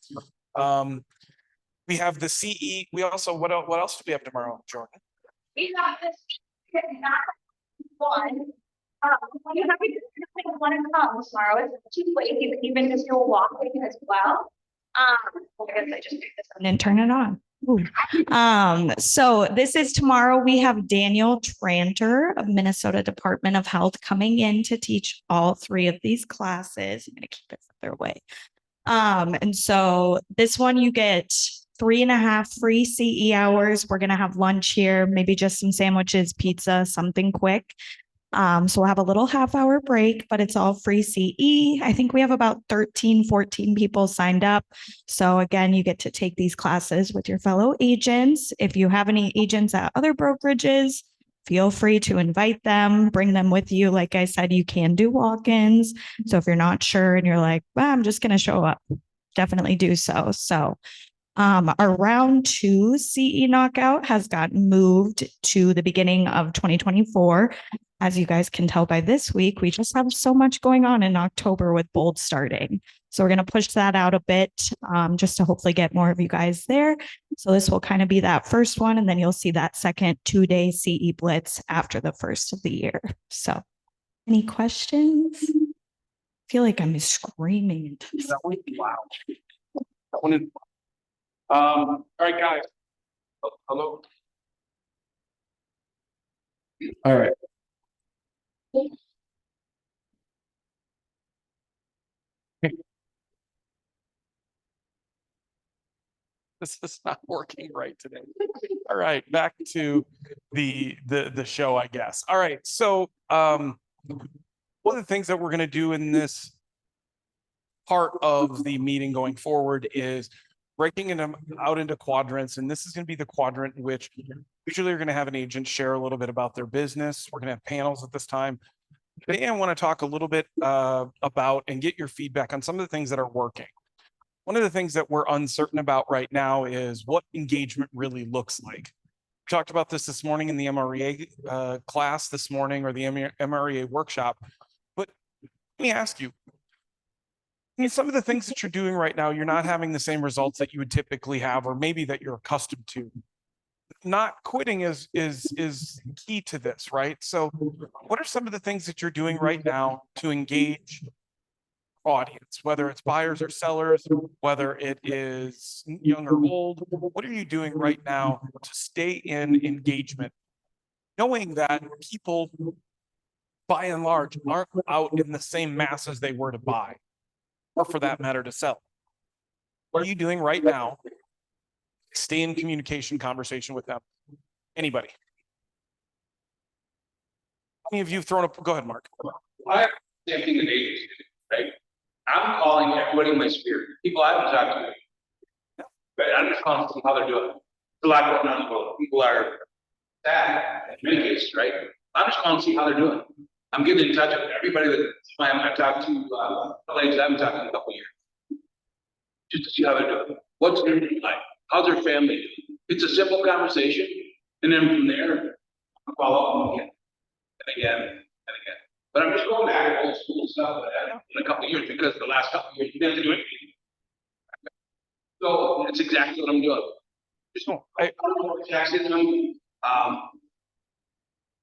[SPEAKER 1] We have the CE. We also, what else do we have tomorrow, Jordan?
[SPEAKER 3] We have this, not one. You have to want to come tomorrow. It's too late. You can even just go walking as well. I guess I just picked this up.
[SPEAKER 2] And then turn it on. Ooh. So this is tomorrow. We have Daniel Tranter of Minnesota Department of Health coming in to teach all three of these classes. I'm going to keep it further away. And so this one you get 3.5 free CE hours. We're going to have lunch here, maybe just some sandwiches, pizza, something quick. So we'll have a little half-hour break, but it's all free CE. I think we have about 13, 14 people signed up. So again, you get to take these classes with your fellow agents. If you have any agents at other brokerages, feel free to invite them, bring them with you. Like I said, you can do walk-ins. So if you're not sure and you're like, well, I'm just going to show up, definitely do so. So our round 2 CE knockout has gotten moved to the beginning of 2024. As you guys can tell by this week, we just have so much going on in October with Bold starting. So we're going to push that out a bit just to hopefully get more of you guys there. So this will kind of be that first one. And then you'll see that second 2-day CE Blitz after the first of the year. So any questions? I feel like I'm screaming.
[SPEAKER 1] Wow. All right, guys. Hello. All right. This is not working right today. All right, back to the show, I guess. All right, so one of the things that we're going to do in this part of the meeting going forward is breaking them out into quadrants, and this is going to be the quadrant in which usually you're going to have an agent share a little bit about their business. We're going to have panels at this time. Today, I want to talk a little bit about and get your feedback on some of the things that are working. One of the things that we're uncertain about right now is what engagement really looks like. We talked about this morning in the MREA class this morning, or the MREA workshop. But let me ask you, I mean, some of the things that you're doing right now, you're not having the same results that you would typically have, or maybe that you're accustomed to. Not quitting is key to this, right? So what are some of the things that you're doing right now to engage audience, whether it's buyers or sellers, whether it is young or old? What are you doing right now to stay in engagement, knowing that people, by and large, aren't out in the same mass as they were to buy, or for that matter, to sell? What are you doing right now? Stay in communication conversation with them. Anybody? How many of you have thrown up? Go ahead, Mark.
[SPEAKER 8] I have the same thing in agency, right? I'm calling everybody in my sphere, people I haven't talked to. But I'm just calling to see how they're doing. There's a lot going on in the world. People are sad in many cases, right? I'm just calling to see how they're doing. I'm getting in touch with everybody that I've talked to, the ladies I haven't talked to in a couple of years. Just to see how they're doing. What's their day like? How's their family doing? It's a simple conversation. And then from there, I'll follow up again and again and again. But I'm just going back to old school stuff that I had in a couple of years, because the last couple of years we didn't do anything. So that's exactly what I'm doing. Just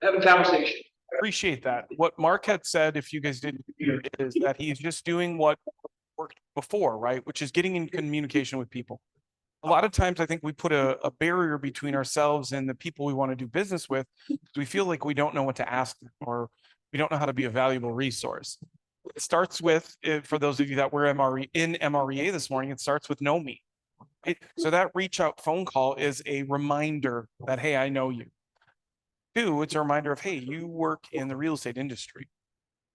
[SPEAKER 8] having conversation.
[SPEAKER 1] Appreciate that. What Mark had said, if you guys didn't hear, is that he's just doing what worked before, right? Which is getting in communication with people. A lot of times I think we put a barrier between ourselves and the people we want to do business with, because we feel like we don't know what to ask them, or we don't know how to be a valuable resource. It starts with, for those of you that were in MREA this morning, it starts with know me. Right? So that reach out phone call is a reminder that, hey, I know you. Two, it's a reminder of, hey, you work in the real estate industry.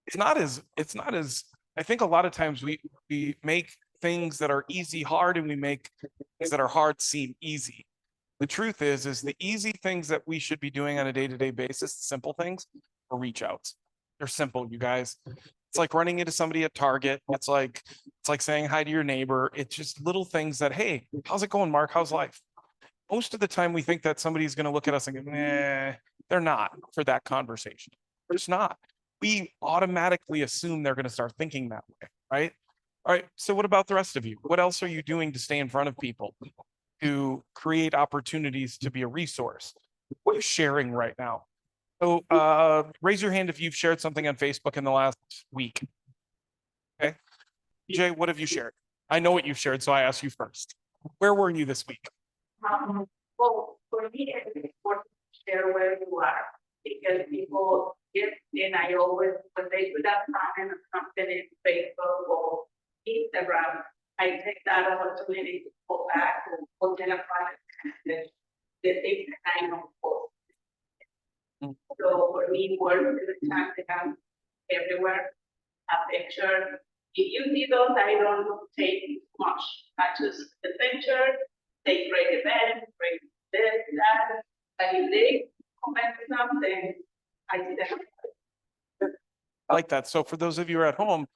[SPEAKER 1] It's not as, I think a lot of times we make things that are easy hard, and we make things that are hard seem easy. The truth is the easy things that we should be doing on a day-to-day basis, simple things, are reach outs. They're simple, you guys. It's like running into somebody at Target. It's like saying hi to your neighbor. It's just little things that, hey, how's it going, Mark? How's life? Most of the time we think that somebody's going to look at us and go, nah, they're not for that conversation. They're just not. We automatically assume they're going to start thinking that way, right? All right, so what about the rest of you? What else are you doing to stay in front of people, to create opportunities to be a resource? What are you sharing right now? So raise your hand if you've shared something on Facebook in the last week. Okay. Jay, what have you shared? I know what you've shared, so I ask you first. Where were you this week?
[SPEAKER 3] Well, for me, it's important to share where you are, because people get, and I always, when they do that comment or something in Facebook or Instagram, I take that opportunity to go back and identify the things that I know post. So for me, work is a time to have everywhere a picture. If you see those, I don't take much. I just the picture, they great event, great this, that. But if they comment something, I see that.
[SPEAKER 1] I like that. So for those of you who are at home,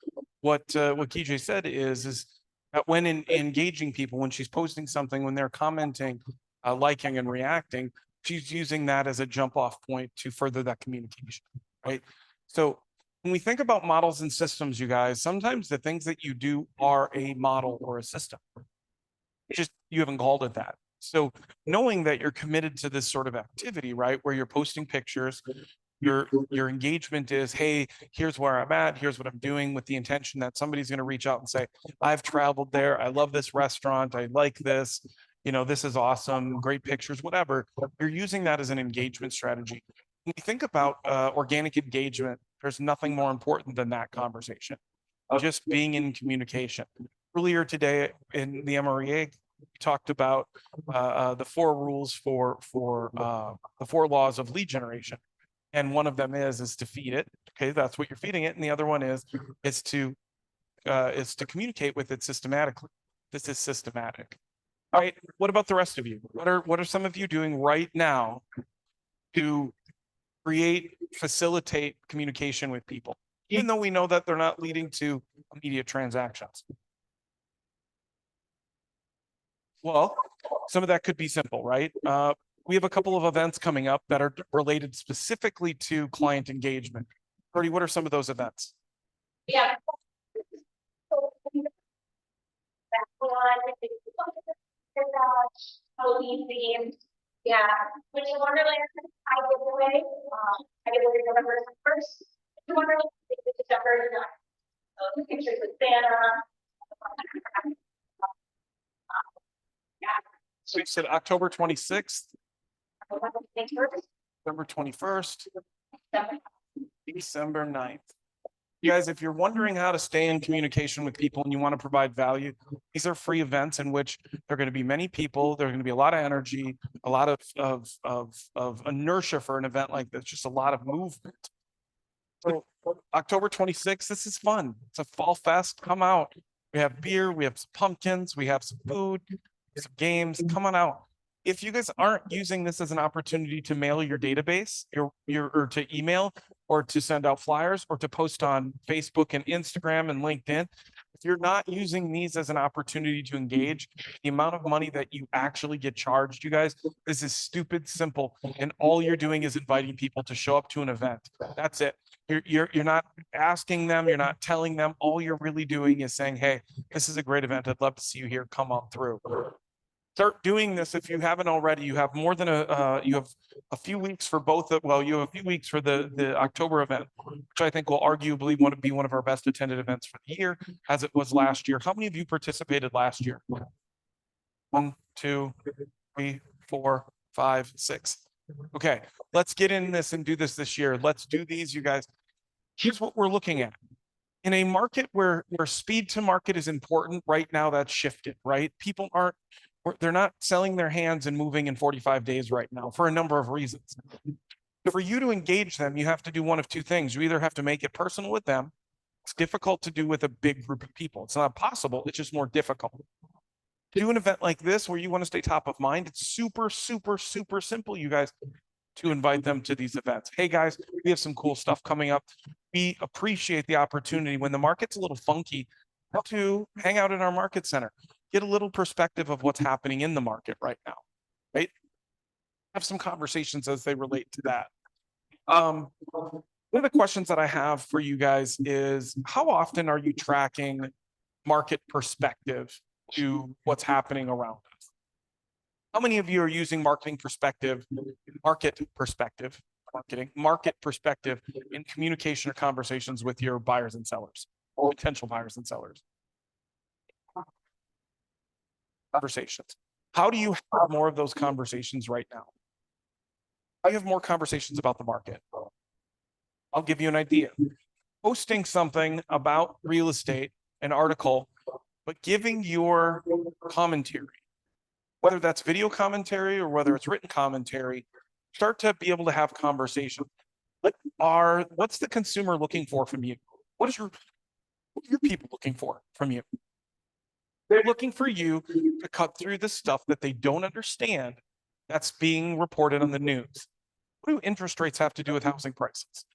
[SPEAKER 1] what KJ said is that when engaging people, when she's posting something, when they're commenting, liking and reacting, she's using that as a jump off point to further that communication, right? So when we think about models and systems, you guys, sometimes the things that you do are a model or a system. It's just, you haven't called it that. So knowing that you're committed to this sort of activity, right, where you're posting pictures, your engagement is, hey, here's where I'm at, here's what I'm doing, with the intention that somebody's going to reach out and say, I've traveled there, I love this restaurant, I like this, you know, this is awesome, great pictures, whatever. You're using that as an engagement strategy. When you think about organic engagement, there's nothing more important than that conversation. Just being in communication. Earlier today in the MREA we talked about the 4 rules for the 4 laws of lead generation. And one of them is to feed it. Okay, that's what you're feeding it. And the other one is to communicate with it systematically. This is systematic. All right. What about the rest of you? What are some of you doing right now to facilitate communication with people, even though we know that they're not leading to immediate transactions? Well, some of that could be simple, right? We have a couple of events coming up that are related specifically to client engagement. Brody, what are some of those events?
[SPEAKER 3] Yeah. That's one. Halloween themed. Yeah, which is Wonderland, I give away. I give away November 1st. Wonderland, it's December 9th. So the pictures with Santa. Yeah.
[SPEAKER 1] So you said October 26th,
[SPEAKER 3] Thanks for
[SPEAKER 1] November 21st, December 9th. You guys, if you're wondering how to stay in communication with people and you want to provide value, these are free events in which there are going to be many people. There's going to be a lot of energy, a lot of inertia for an event like this, just a lot of movement. So October 26th, this is fun. It's a fall fest. Come out. We have beer, we have some pumpkins, we have some food, some games. Come on out. If you guys aren't using this as an opportunity to mail your database, or to email, or to send out flyers, or to post on Facebook and Instagram and LinkedIn, if you're not using these as an opportunity to engage, the amount of money that you actually get charged, you guys, this is stupid simple. And all you're doing is inviting people to show up to an event. That's it. You're not asking them, you're not telling them. All you're really doing is saying, hey, this is a great event. I'd love to see you here. Come on through. Start doing this if you haven't already. You have more than you have a few weeks for both of, well, you have a few weeks for the October event, which I think will arguably want to be one of our best attended events for the year, as it was last year. How many of you participated last year? 1, 2, 3, 4, 5, 6. Okay, let's get in this and do this year. Let's do these, you guys. Here's what we're looking at. In a market where speed to market is important, right now that's shifted, right? People they're not selling their hands and moving in 45 days right now for a number of reasons. For you to engage them, you have to do one of two things. You either have to make it personal with them. It's difficult to do with a big group of people. It's not possible. It's just more difficult. To do an event like this where you want to stay top of mind, it's super, super, super simple, you guys, to invite them to these events. Hey guys, we have some cool stuff coming up. We appreciate the opportunity when the market's a little funky to hang out in our market center. Get a little perspective of what's happening in the market right now, right? Have some conversations as they relate to that. One of the questions that I have for you guys is, how often are you tracking market perspective to what's happening around us? How many of you are using market perspective in communication or conversations with your buyers and sellers, or potential buyers and sellers? Conversations. How do you have more of those conversations right now? I have more conversations about the market. I'll give you an idea. Posting something about real estate, an article, but giving your commentary, whether that's video commentary or whether it's written commentary, start to be able to have conversations. What's the consumer looking for from you? What are your people looking for from you? They're looking for you to cut through the stuff that they don't understand that's being reported on the news. What do interest rates have to do with housing prices?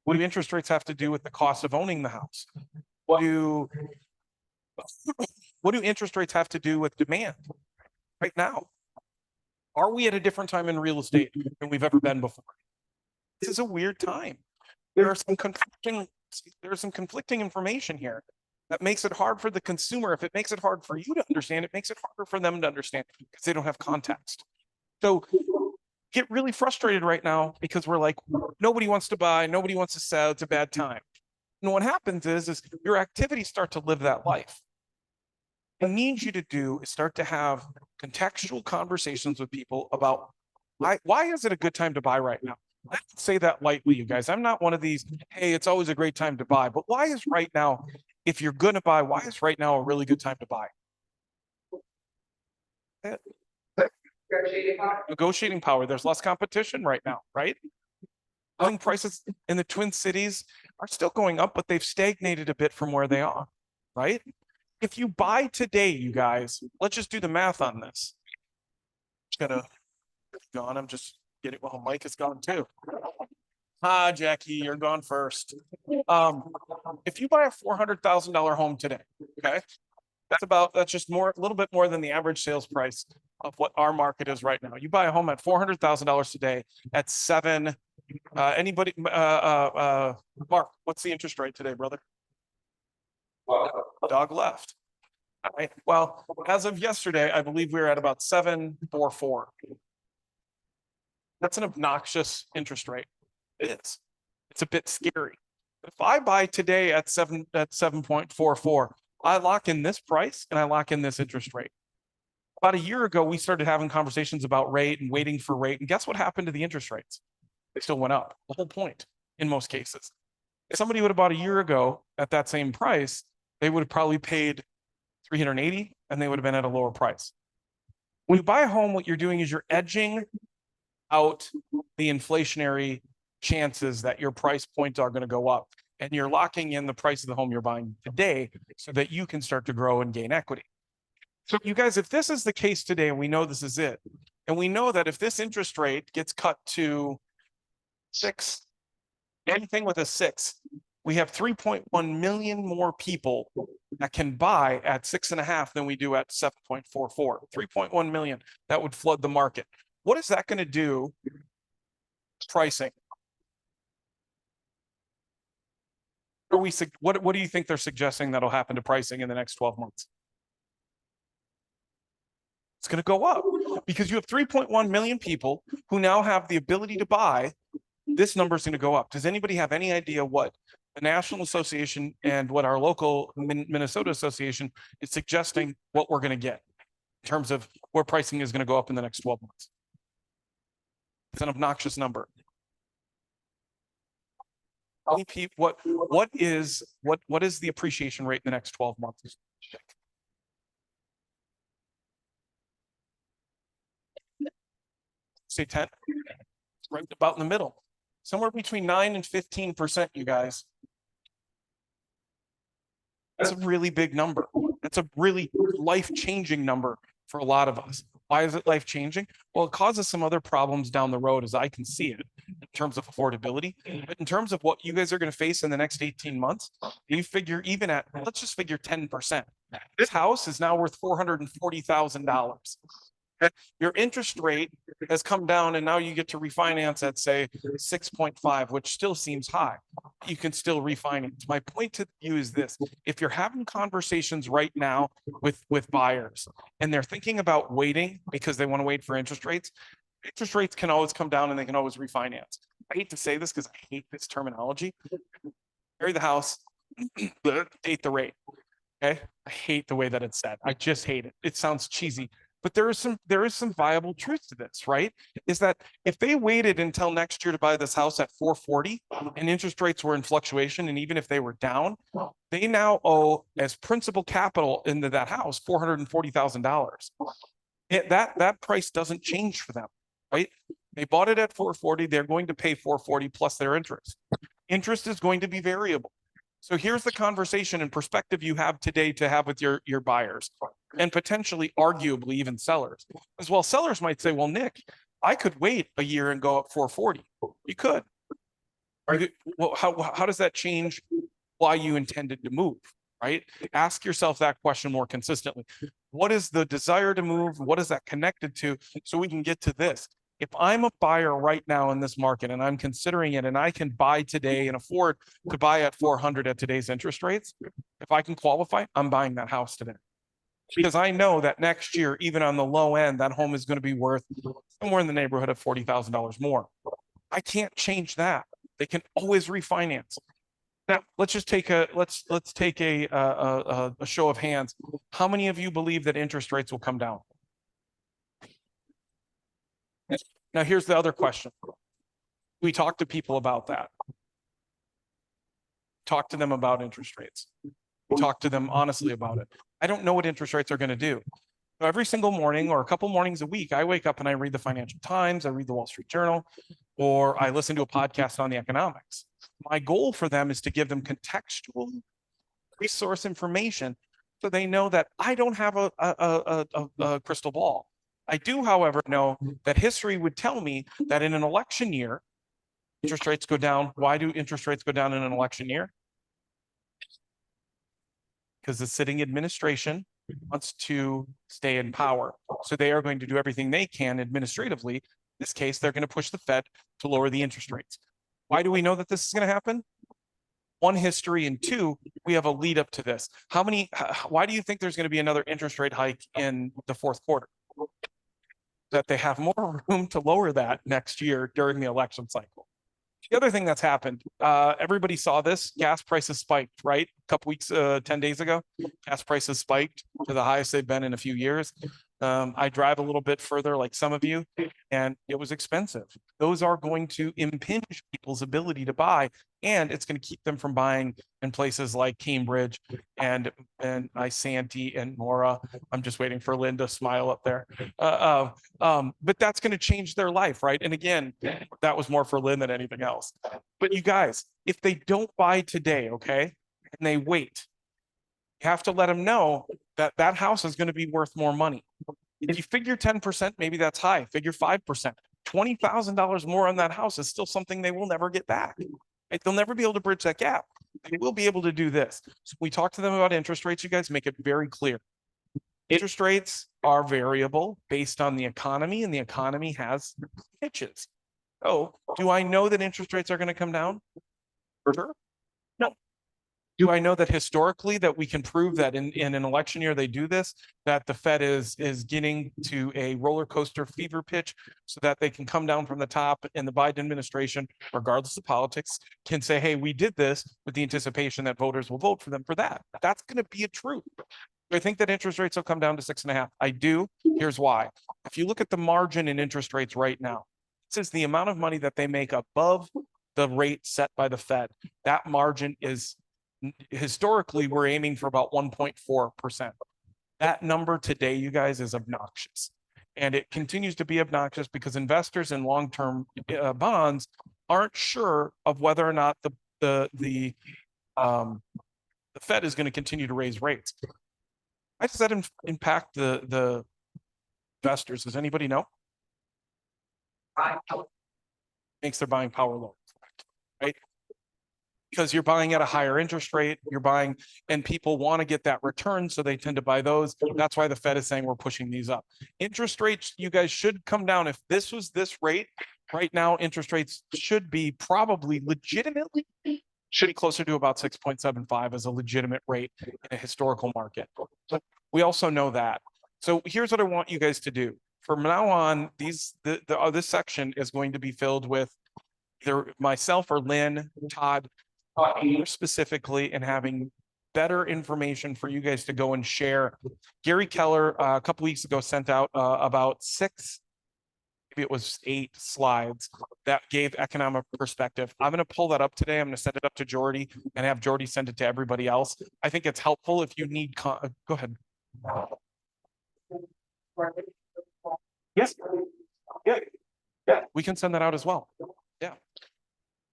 [SPEAKER 1] What do interest rates have to do with the cost of owning the house? What do interest rates have to do with demand right now? Are we at a different time in real estate than we've ever been before? This is a weird time. There's some conflicting information here that makes it hard for the consumer. If it makes it hard for you to understand, it makes it harder for them to understand because they don't have context. So get really frustrated right now because we're like, nobody wants to buy, nobody wants to sell, it's a bad time. And what happens is your activities start to live that life. What I need you to do is start to have contextual conversations with people about why is it a good time to buy right now? I don't say that lightly, you guys. I'm not one of these, hey, it's always a great time to buy. But why is right now, if you're going to buy, why is right now a really good time to buy? Negotiating power. There's less competition right now, right? Home prices in the Twin Cities are still going up, but they've stagnated a bit from where they are, right? If you buy today, you guys, let's just do the math on this. Gonna gone. I'm just getting, well, Mike is gone too. Hi, Jackie, you're gone first. If you buy a $400,000 home today, okay? That's just more, a little bit more than the average sales price of what our market is right now. You buy a home at $400,000 today at anybody, Mark, what's the interest rate today, brother? Dog left. All right, well, as of yesterday, I believe we were at about 7.44. That's an obnoxious interest rate. It is. It's a bit scary. If I buy today at 7.44, I lock in this price and I lock in this interest rate. About a year ago, we started having conversations about rate and waiting for rate. And guess what happened to the interest rates? They still went up. The whole point in most cases. If somebody would have bought a year ago at that same price, they would have probably paid $380 and they would have been at a lower price. When you buy a home, what you're doing is you're edging out the inflationary chances that your price points are going to go up. And you're locking in the price of the home you're buying today so that you can start to grow and gain equity. So you guys, if this is the case today, and we know this is it, and we know that if this interest rate gets cut to 6, anything with a 6, we have 3.1 million more people that can buy at 6.5 than we do at 7.44. 3.1 million, that would flood the market. What is that going to do? Pricing. What do you think they're suggesting that'll happen to pricing in the next 12 months? It's going to go up because you have 3.1 million people who now have the ability to buy. This number is going to go up. Does anybody have any idea what the National Association and what our local Minnesota Association is suggesting what we're going to get in terms of where pricing is going to go up in the next 12 months? It's an obnoxious number. What is the appreciation rate in the next 12 months? Say 10, right about in the middle, somewhere between 9 and 15%, you guys. That's a really big number. That's a really life-changing number for a lot of us. Why is it life-changing? Well, it causes some other problems down the road as I can see it in terms of affordability. But in terms of what you guys are going to face in the next 18 months, you figure even at, let's just figure 10%. This house is now worth $440,000. Your interest rate has come down and now you get to refinance at say 6.5, which still seems high. You can still refinance. My point to you is this: if you're having conversations right now with buyers and they're thinking about waiting because they want to wait for interest rates can always come down and they can always refinance. I hate to say this because I hate this terminology. Marry the house, date the rate. Okay. I hate the way that it's said. I just hate it. It sounds cheesy. But there is some viable truth to this, right? Is that if they waited until next year to buy this house at 440 and interest rates were in fluctuation, and even if they were down, they now owe as principal capital into that house $440,000. That price doesn't change for them, right? They bought it at 440. They're going to pay 440 plus their interest. Interest is going to be variable. So here's the conversation and perspective you have today to have with your buyers and potentially, arguably, even sellers. As well, sellers might say, well, Nick, I could wait a year and go up 440. You could. Well, how does that change why you intended to move, right? Ask yourself that question more consistently. What is the desire to move? What is that connected to? So we can get to this. If I'm a buyer right now in this market and I'm considering it and I can buy today and afford to buy at 400 at today's interest rates, if I can qualify, I'm buying that house today. Because I know that next year, even on the low end, that home is going to be worth somewhere in the neighborhood of $40,000 more. I can't change that. They can always refinance. Now, let's just take a show of hands. How many of you believe that interest rates will come down? Now, here's the other question. We talk to people about that. Talk to them about interest rates. Talk to them honestly about it. I don't know what interest rates are going to do. Every single morning or a couple mornings a week, I wake up and I read the Financial Times, I read the Wall Street Journal, or I listen to a podcast on the economics. My goal for them is to give them contextual resource information so they know that I don't have a crystal ball. I do, however, know that history would tell me that in an election year, interest rates go down. Why do interest rates go down in an election year? Because the sitting administration wants to stay in power. So they are going to do everything they can administratively. In this case, they're going to push the Fed to lower the interest rates. Why do we know that this is going to happen? One, history, and two, we have a lead up to this. Why do you think there's going to be another interest rate hike in the fourth quarter? That they have more room to lower that next year during the election cycle. The other thing that's happened, everybody saw this, gas prices spiked, right? A couple weeks, 10 days ago, gas prices spiked to the highest they've been in a few years. I drive a little bit further like some of you, and it was expensive. Those are going to impinge people's ability to buy, and it's going to keep them from buying in places like Cambridge and Isanti and Mora. I'm just waiting for Lynn to smile up there. But that's going to change their life, right? And again, that was more for Lynn than anything else. But you guys, if they don't buy today, okay, and they wait, you have to let them know that that house is going to be worth more money. If you figure 10%, maybe that's high. Figure 5%. $20,000 more on that house is still something they will never get back. Right? They'll never be able to bridge that gap. They will be able to do this. So we talk to them about interest rates. You guys make it very clear. Interest rates are variable based on the economy, and the economy has pitches. So do I know that interest rates are going to come down? For sure. No. Do I know that historically that we can prove that in an election year they do this, that the Fed is getting to a roller coaster fever pitch so that they can come down from the top, and the Biden administration, regardless of politics, can say, hey, we did this with the anticipation that voters will vote for them for that. That's going to be a truth. Do I think that interest rates will come down to 6.5? I do. Here's why. If you look at the margin in interest rates right now, this is the amount of money that they make above the rate set by the Fed. That margin is, historically, we're aiming for about 1.4%. That number today, you guys, is obnoxious. And it continues to be obnoxious because investors in long-term bonds aren't sure of whether or not the Fed is going to continue to raise rates. How does that impact the investors? Does anybody know? Makes their buying power low, right? Because you're buying at a higher interest rate, you're buying, and people want to get that return, so they tend to buy those. That's why the Fed is saying we're pushing these up. Interest rates, you guys, should come down. If this was this rate, right now, interest rates should be probably legitimately, should be closer to about 6.75 as a legitimate rate in a historical market. But we also know that. So here's what I want you guys to do. From now on, this section is going to be filled with either myself or Lynn, Todd, more specifically, and having better information for you guys to go and share. Gary Keller, a couple weeks ago, sent out about 6, maybe it was 8 slides that gave economic perspective. I'm going to pull that up today. I'm going to send it up to Jordy and have Jordy send it to everybody else. I think it's helpful if you need, go ahead. Yes. Yeah, we can send that out as well. Yeah.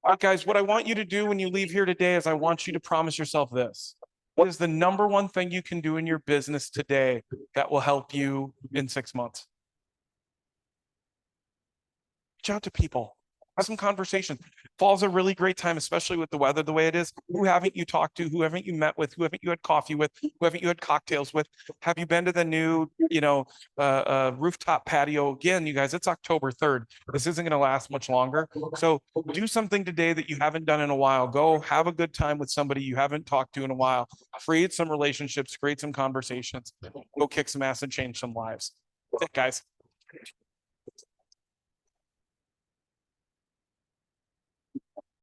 [SPEAKER 1] All right, guys, what I want you to do when you leave here today is I want you to promise yourself this. What is the number one thing you can do in your business today that will help you in 6 months? Reach out to people. Have some conversations. Fall's a really great time, especially with the weather the way it is. Who haven't you talked to? Who haven't you met with? Who haven't you had coffee with? Who haven't you had cocktails with? Have you been to the new, rooftop patio? Again, you guys, it's October 3rd. This isn't going to last much longer. So do something today that you haven't done in a while. Go have a good time with somebody you haven't talked to in a while. Create some relationships, create some conversations. Go kick some ass and change some lives. That's it, guys.